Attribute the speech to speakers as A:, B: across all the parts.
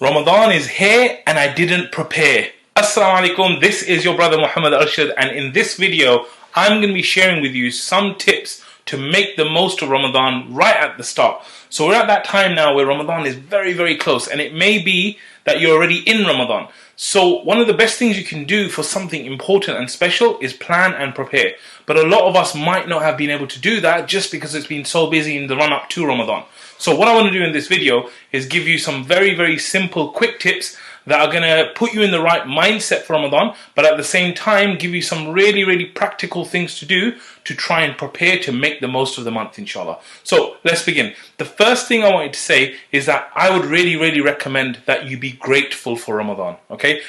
A: Ramadan is here and I didn't prepare. Assalamu alaikum, this is your brother Muhammad Arshad, and in this video I'm going to be sharing with you some tips to make the most of Ramadan right at the start. So we're at that time now where Ramadan is very, very close, and it may be that you're already in Ramadan. So one of the best things you can do for something important and special is plan and prepare. But a lot of us might not have been able to do that just because it's been so busy in the run up to Ramadan. So what I want to do in this video is give you some very, very simple, quick tips that are going to put you in the right mindset for Ramadan, but at the same time give you some really, really practical things to do to try and prepare to make the most of the month, inshallah. So let's begin. The first thing I wanted to say is that I would really, really recommend that you be grateful for Ramadan, okay?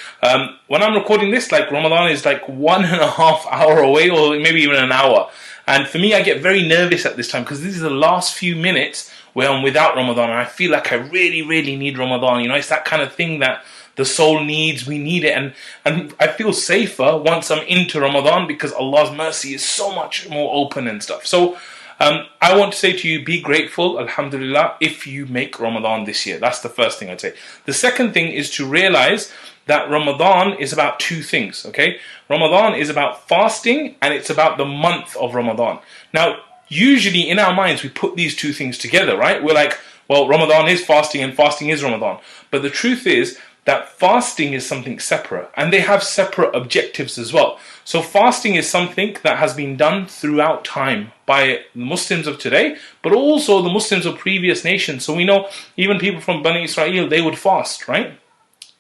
A: When I'm recording this, like Ramadan is like 1.5 hours away, or maybe even an hour. And for me, I get very nervous at this time because this is the last few minutes where I'm without Ramadan, and I feel like I really, really need Ramadan. You know, it's that kind of thing that the soul needs, we need it, and I feel safer once I'm into Ramadan because Allah's mercy is so much more open and stuff. So I want to say to you, be grateful, Alhamdulillah, if you make Ramadan this year. That's the first thing I'd say. The second thing is to realize that Ramadan is about two things, okay? Ramadan is about fasting, and it's about the month of Ramadan. Now, usually in our minds, we put these two things together, right? We're like, well, Ramadan is fasting and fasting is Ramadan. But the truth is that fasting is something separate, and they have separate objectives as well. So fasting is something that has been done throughout time by the Muslims of today, but also the Muslims of previous nations. So we know even people from Bani Israel, they would fast, right?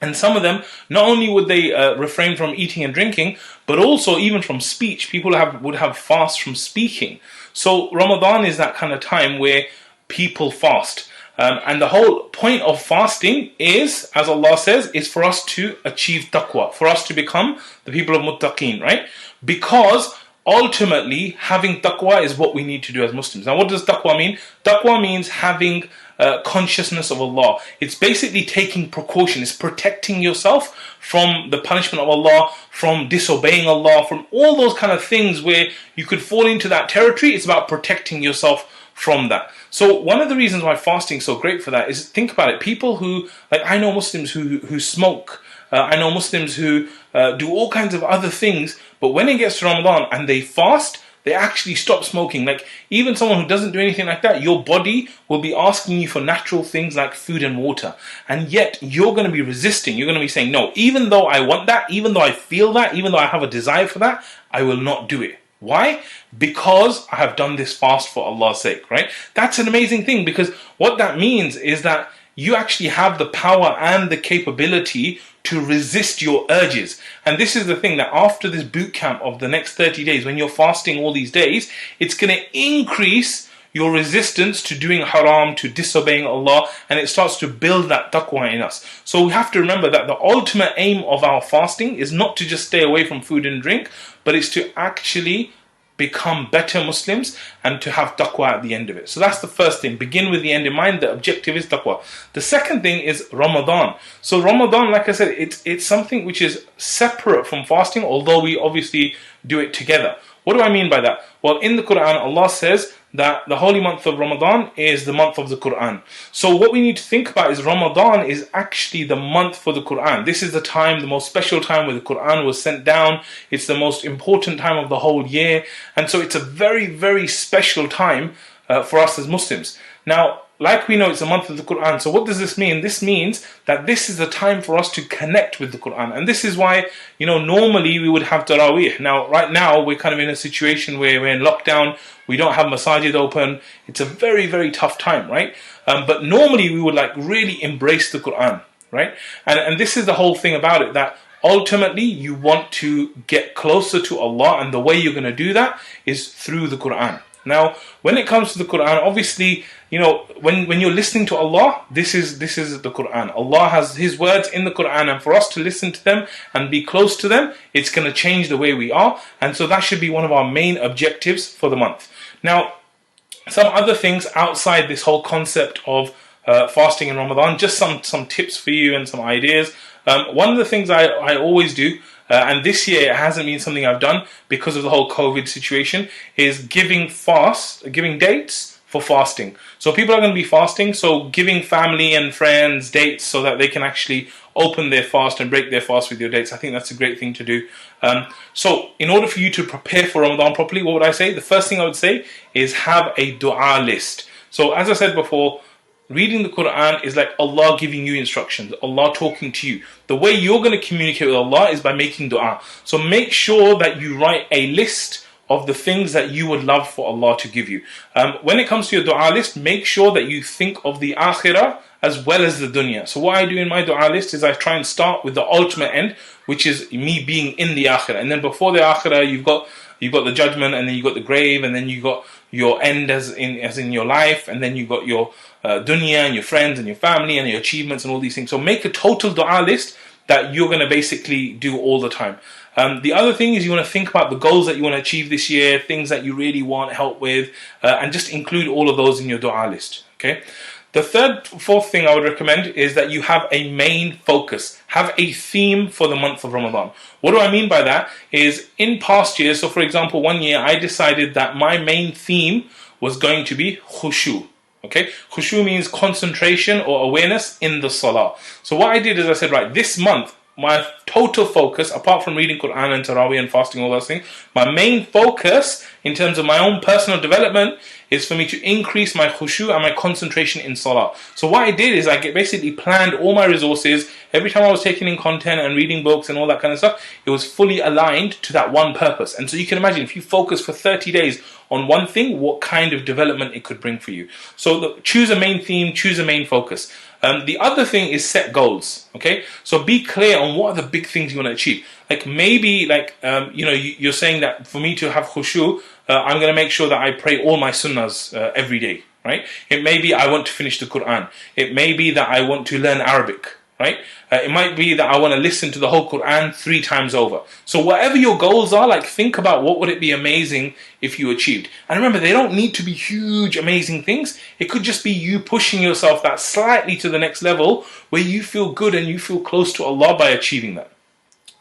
A: And some of them, not only would they refrain from eating and drinking, but also even from speech. People would have fast from speaking. So Ramadan is that kind of time where people fast. And the whole point of fasting is, as Allah says, is for us to achieve taqwa, for us to become the people of muttaqeen, right? Because ultimately, having taqwa is what we need to do as Muslims. Now, what does taqwa mean? Taqwa means having consciousness of Allah. It's basically taking precaution. It's protecting yourself from the punishment of Allah, from disobeying Allah, from all those kind of things where you could fall into that territory. It's about protecting yourself from that. So one of the reasons why fasting is so great for that is, think about it, people who, like, I know Muslims who smoke, I know Muslims who do all kinds of other things, but when it gets to Ramadan and they fast, they actually stop smoking. Like, even someone who doesn't do anything like that, your body will be asking you for natural things like food and water, and yet you're going to be resisting. You're going to be saying, no, even though I want that, even though I feel that, even though I have a desire for that, I will not do it. Why? Because I have done this fast for Allah's sake, right? That's an amazing thing, because what that means is that you actually have the power and the capability to resist your urges. And this is the thing, that after this boot camp of the next 30 days, when you're fasting all these days, it's going to increase your resistance to doing haram, to disobeying Allah, and it starts to build that taqwa in us. So we have to remember that the ultimate aim of our fasting is not to just stay away from food and drink, but it's to actually become better Muslims and to have taqwa at the end of it. So that's the first thing. Begin with the end in mind. The objective is taqwa. The second thing is Ramadan. So Ramadan, like I said, it's something which is separate from fasting, although we obviously do it together. What do I mean by that? Well, in the Quran, Allah says that the holy month of Ramadan is the month of the Quran. So what we need to think about is Ramadan is actually the month for the Quran. This is the time, the most special time where the Quran was sent down. It's the most important time of the whole year. And so it's a very, very special time for us as Muslims. Now, like we know, it's a month of the Quran. So what does this mean? This means that this is the time for us to connect with the Quran. And this is why, you know, normally we would have Taraweeh. Now, right now, we're kind of in a situation where we're in lockdown. We don't have masajid open. It's a very, very tough time, right? But normally we would like really embrace the Quran, right? And this is the whole thing about it, that ultimately you want to get closer to Allah, and the way you're going to do that is through the Quran. Now, when it comes to the Quran, obviously, you know, when you're listening to Allah, this is the Quran. Allah has His words in the Quran, and for us to listen to them and be close to them, it's going to change the way we are. And so that should be one of our main objectives for the month. Now, some other things outside this whole concept of fasting in Ramadan, just some tips for you and some ideas. One of the things I always do, and this year it hasn't been something I've done because of the whole COVID situation, is giving dates for fasting. So people are going to be fasting, so giving family and friends dates so that they can actually open their fast and break their fast with your dates, I think that's a great thing to do. So in order for you to prepare for Ramadan properly, what would I say? The first thing I would say is have a dua list. So as I said before, reading the Quran is like Allah giving you instructions, Allah talking to you. The way you're going to communicate with Allah is by making dua. So make sure that you write a list of the things that you would love for Allah to give you. When it comes to your dua list, make sure that you think of the akhirah as well as the dunya. So what I do in my dua list is I try and start with the ultimate end, which is me being in the akhirah. And then before the akhirah, you've got the judgment, and then you've got the grave, and then you've got your end as in your life, and then you've got your dunya and your friends and your family and your achievements and all these things. So make a total dua list that you're going to basically do all the time. The other thing is you want to think about the goals that you want to achieve this year, things that you really want help with, and just include all of those in your dua list. Okay. The fourth thing I would recommend is that you have a main focus. Have a theme for the month of Ramadan. What do I mean by that? Is in past years, so for example, one year I decided that my main theme was going to be khushu. Okay, khushu means concentration or awareness in the salah. So what I did is I said, right, this month, my total focus, apart from reading Quran and Taraweeh and fasting, all those things, my main focus in terms of my own personal development is for me to increase my khushu and my concentration in salah. So what I did is I basically planned all my resources. Every time I was taking in content and reading books and all that kind of stuff, it was fully aligned to that one purpose. And so you can imagine if you focus for 30 days on one thing, what kind of development it could bring for you. So choose a main theme, choose a main focus. The other thing is set goals. Okay, so be clear on what are the big things you want to achieve. Like maybe you're saying that for me to have khushu, I'm going to make sure that I pray all my sunnahs every day, right? It may be I want to finish the Quran. It may be that I want to learn Arabic, right? It might be that I want to listen to the whole Quran 3 times over. So whatever your goals are, like think about what would it be amazing if you achieved. And remember, they don't need to be huge, amazing things. It could just be you pushing yourself that slightly to the next level where you feel good and you feel close to Allah by achieving that.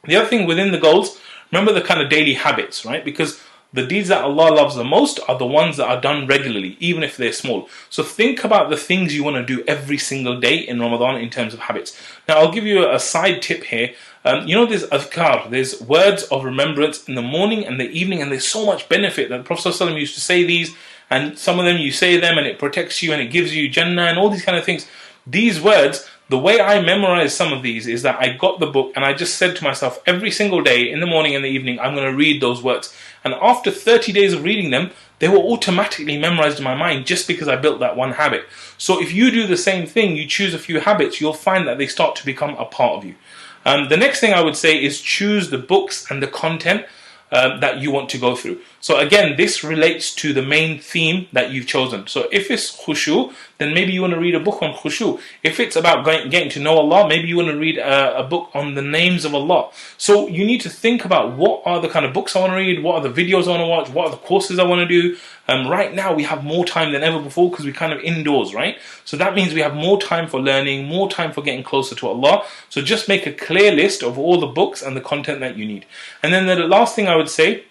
A: The other thing within the goals, remember the kind of daily habits, right? Because the deeds that Allah loves the most are the ones that are done regularly, even if they're small. So think about the things you want to do every single day in Ramadan in terms of habits. Now, I'll give you a side tip here. There's adhkar, there's words of remembrance in the morning and the evening, and there's so much benefit that the Prophet ﷺ used to say these, and some of them you say them and it protects you and it gives you Jannah and all these kind of things. These words, the way I memorized some of these is that I got the book and I just said to myself every single day in the morning and the evening, I'm going to read those words. And after 30 days of reading them, they were automatically memorized in my mind just because I built that one habit. So if you do the same thing, you choose a few habits, you'll find that they start to become a part of you. The next thing I would say is choose the books and the content that you want to go through. So again, this relates to the main theme that you've chosen. So if it's khushu, then maybe you want to read a book on khushu. If it's about getting to know Allah, maybe you want to read a book on the names of Allah. So you need to think about what are the kind of books I want to read, what are the videos I want to watch, what are the courses I want to do. Right now we have more time than ever before because we're kind of indoors, right? So that means we have more time for learning, more time for getting closer to Allah. So just make a clear list of all the books and the content that you need. And then the last thing I would say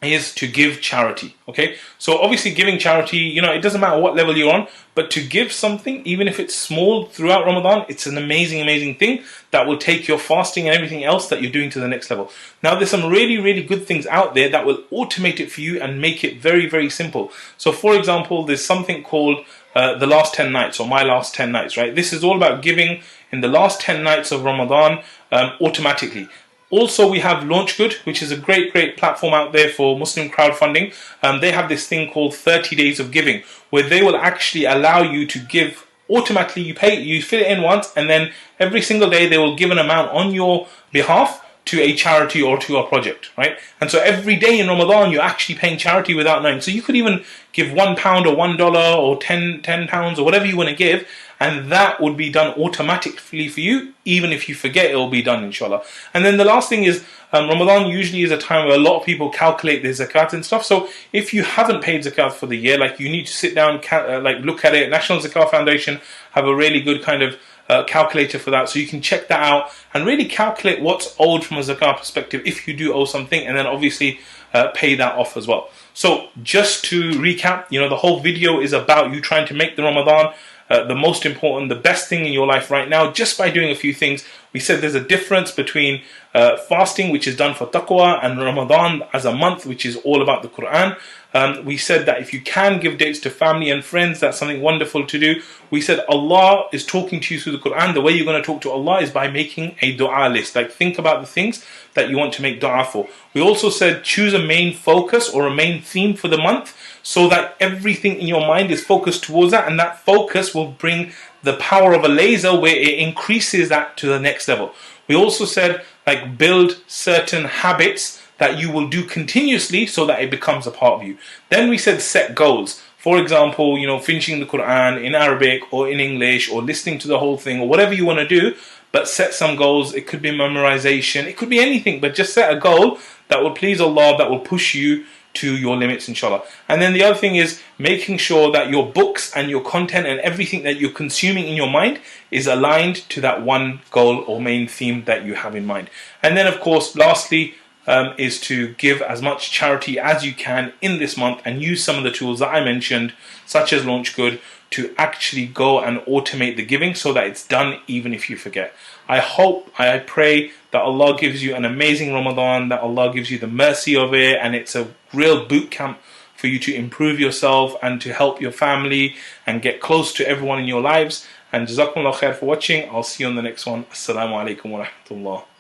A: is to give charity. Okay, so obviously giving charity, it doesn't matter what level you're on, but to give something, even if it's small throughout Ramadan, it's an amazing thing that will take your fasting and everything else that you're doing to the next level. Now there's some really good things out there that will automate it for you and make it very simple. So for example, there's something called the last 10 nights or my last 10 nights, right? This is all about giving in the last 10 nights of Ramadan automatically. Also, we have LaunchGood, which is a great platform out there for Muslim crowdfunding. They have this thing called 30 Days of Giving, where they will actually allow you to give automatically. You fill it in once, and then every single day they will give an amount on your behalf to a charity or to a project, right? And so every day in Ramadan, you're actually paying charity without knowing. So you could even give £1 or $1 or £10 or whatever you want to give, and that would be done automatically for you. Even if you forget, it will be done, inshallah. And then the last thing is, Ramadan usually is a time where a lot of people calculate their zakat and stuff. So if you haven't paid zakat for the year, like you need to sit down, look at it. National Zakat Foundation have a really good kind of calculator for that, so you can check that out and really calculate what's owed from a zakah perspective if you do owe something, and then obviously pay that off as well. So just to recap, the whole video is about you trying to make the Ramadan the most important, the best thing in your life right now, just by doing a few things. We said there's a difference between fasting, which is done for taqwa, and Ramadan as a month, which is all about the Quran. We said that if you can give dates to family and friends, that's something wonderful to do. We said Allah is talking to you through the Quran. The way you're going to talk to Allah is by making a dua list. Like, think about the things that you want to make dua for. We also said choose a main focus or a main theme for the month, so that everything in your mind is focused towards that, and that focus will bring the power of a laser where it increases that to the next level. We also said, like, build certain habits that you will do continuously so that it becomes a part of you. Then we said set goals. For example, finishing the Quran in Arabic or in English, or listening to the whole thing, or whatever you want to do, but set some goals. It could be memorization, it could be anything, but just set a goal that will please Allah, that will push you to your limits, inshallah. And then the other thing is making sure that your books and your content and everything that you're consuming in your mind is aligned to that one goal or main theme that you have in mind. And then, of course, lastly, is to give as much charity as you can in this month, and use some of the tools that I mentioned, such as Launch Good, to actually go and automate the giving so that it's done even if you forget. I pray that Allah gives you an amazing Ramadan, that Allah gives you the mercy of it, and it's a real boot camp for you to improve yourself and to help your family and get close to everyone in your lives. And JazakAllahu khair for watching. I'll see you on the next one. Assalamu alaikum wa rahmatullah.